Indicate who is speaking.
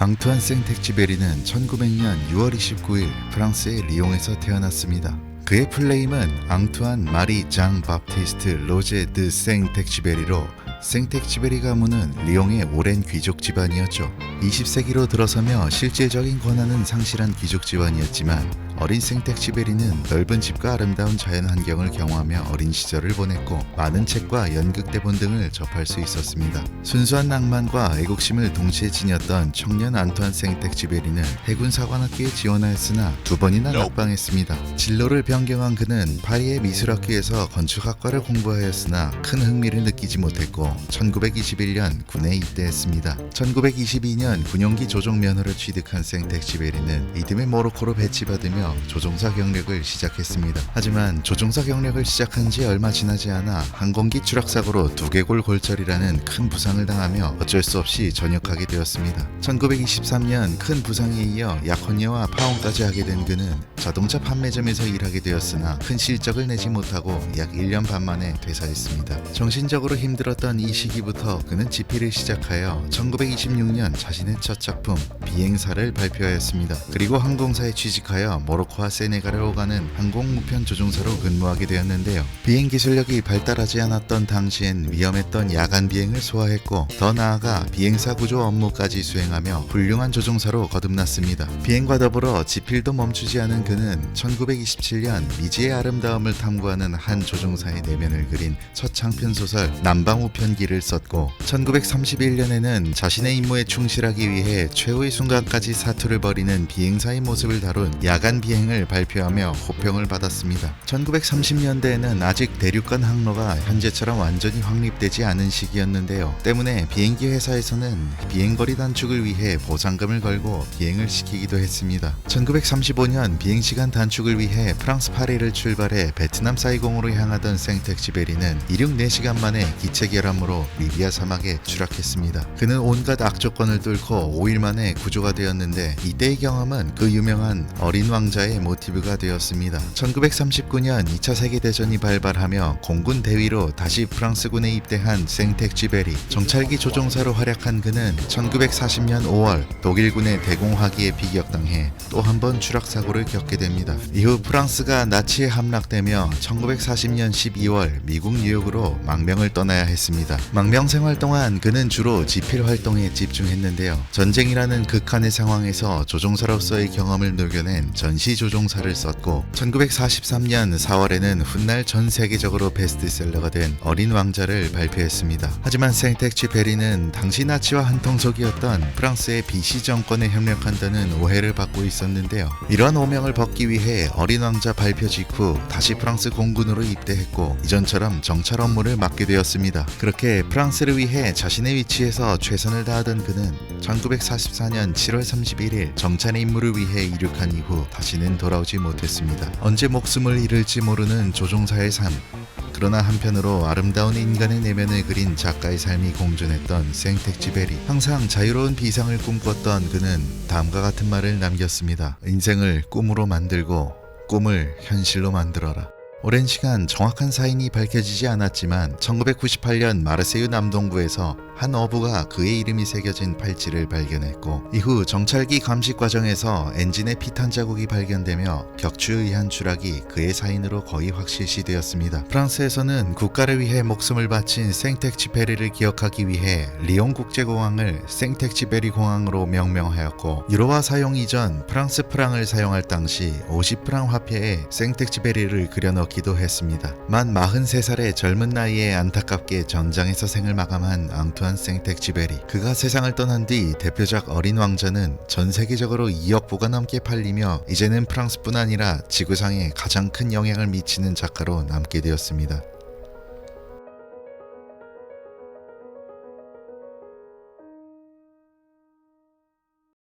Speaker 1: 앙투안 생텍쥐베리는 1900년 6월 29일 프랑스의 리옹에서 태어났습니다. 그의 풀네임은 앙투안 마리 장 바프티스트 로제 드 생텍쥐베리로 생텍쥐베리 가문은 리옹의 오랜 귀족 집안이었죠. 20세기로 들어서며 실질적인 권한은 상실한 귀족 집안이었지만 어린 생텍쥐베리는 넓은 집과 아름다운 자연 환경을 경험하며 어린 시절을 보냈고 많은 책과 연극 대본 등을 접할 수 있었습니다. 순수한 낭만과 애국심을 동시에 지녔던 청년 앙투안 생텍쥐베리는 해군 사관학교에 지원하였으나 2번이나 낙방했습니다. 진로를 변경한 그는 파리의 미술학교에서 건축학과를 공부하였으나 큰 흥미를 느끼지 못했고 1921년 군에 입대했습니다. 1922년 군용기 조종 면허를 취득한 생텍쥐베리는 이듬해 모로코로 배치받으며 조종사 경력을 시작했습니다. 하지만 조종사 경력을 시작한 지 얼마 지나지 않아 항공기 추락 사고로 두개골 골절이라는 큰 부상을 당하며 어쩔 수 없이 전역하게 되었습니다. 1923년 큰 부상에 이어 약혼녀와 파혼까지 하게 된 그는 자동차 판매점에서 일하게 되었으나 큰 실적을 내지 못하고 약 1년 반 만에 퇴사했습니다. 정신적으로 힘들었던 이 시기부터 그는 집필을 시작하여 1926년 자신의 첫 작품 비행사를 발표하였습니다. 그리고 항공사에 취직하여 모로코와 세네갈을 오가는 항공무편 조종사로 근무하게 되었는데요. 비행 기술력이 발달하지 않았던 당시엔 위험했던 야간 비행을 소화했고 더 나아가 비행사 구조 업무까지 수행하며 훌륭한 조종사로 거듭났습니다. 비행과 더불어 집필도 멈추지 않은 그는 1927년 미지의 아름다움을 탐구하는 한 조종사의 내면을 그린 첫 장편소설 남방우편기를 썼고 1931년에는 자신의 임무에 충실하기 위해 최후의 순간까지 사투를 벌이는 비행사의 모습을 다룬 야간 비행을 발표하며 호평을 받았습니다. 1930년대에는 아직 대륙간 항로가 현재처럼 완전히 확립되지 않은 시기였는데요. 때문에 비행기 회사에서는 비행거리 단축을 위해 보상금을 걸고 비행을 시키기도 했습니다. 1935년 비행시간 단축을 위해 프랑스 파리를 출발해 베트남 사이공으로 향하던 생텍쥐베리는 이륙 4시간 만에 기체 결함으로 리비아 사막에 추락했습니다. 그는 온갖 악조건을 뚫고 5일 만에 구조가 되었는데 이때의 경험은 그 유명한 어린 왕자의 모티브가 되었습니다. 1939년 2차 세계대전이 발발하며 공군 대위로 다시 프랑스군에 입대한 생텍쥐베리. 정찰기 조종사로 활약한 그는 1940년 5월 독일군의 대공화기에 비격당해 또 한 번 추락사고를 겪게 됩니다. 이후 프랑스가 나치에 함락되며 1940년 12월 미국 뉴욕으로 망명을 떠나야 했습니다. 망명 생활 동안 그는 주로 집필 활동에 집중했는데요. 전쟁이라는 극한의 상황에서 조종사로서의 경험을 녹여낸 전시조종사를 썼고 1943년 4월에는 훗날 전 세계적으로 베스트셀러가 된 어린 왕자를 발표했습니다. 하지만 생텍쥐베리는 당시 나치와 한통속이었던 프랑스의 비시 정권에 협력한다는 오해를 받고 있었는데요. 이러한 오명을 벗기 위해 어린 왕자 발표 직후 다시 프랑스 공군으로 입대했고 이전처럼 정찰 업무를 맡게 되었습니다. 그렇게 프랑스를 위해 자신의 위치에서 최선을 다하던 그는 1944년 7월 31일 정찰의 임무를 위해 이륙한 이후 다시는 돌아오지 못했습니다. 언제 목숨을 잃을지 모르는 조종사의 삶. 그러나 한편으로 아름다운 인간의 내면을 그린 작가의 삶이 공존했던 생텍쥐베리. 항상 자유로운 비상을 꿈꿨던 그는 다음과 같은 말을 남겼습니다. 인생을 꿈으로 만들고 꿈을 현실로 만들어라. 오랜 시간 정확한 사인이 밝혀지지 않았지만 1998년 마르세유 남동부에서 한 어부가 그의 이름이 새겨진 팔찌를 발견했고 이후 정찰기 감식 과정에서 엔진에 피탄 자국이 발견되며 격추에 의한 추락이 그의 사인으로 거의 확실시되었습니다. 프랑스에서는 국가를 위해 목숨을 바친 생텍쥐베리를 기억하기 위해 리옹 국제공항을 생텍쥐베리 공항으로 명명하였고 유로화 사용 이전 프랑스 프랑을 사용할 당시 50프랑 화폐에 생텍쥐베리를 그려넣기도 했습니다. 만 43살의 젊은 나이에 안타깝게 전장에서 생을 마감한 앙투안 생텍쥐베리. 그가 세상을 떠난 뒤 대표작 어린 왕자는 전 세계적으로 2억 부가 넘게 팔리며 이제는 프랑스뿐 아니라 지구상에 가장 큰 영향을 미치는 작가로 남게 되었습니다.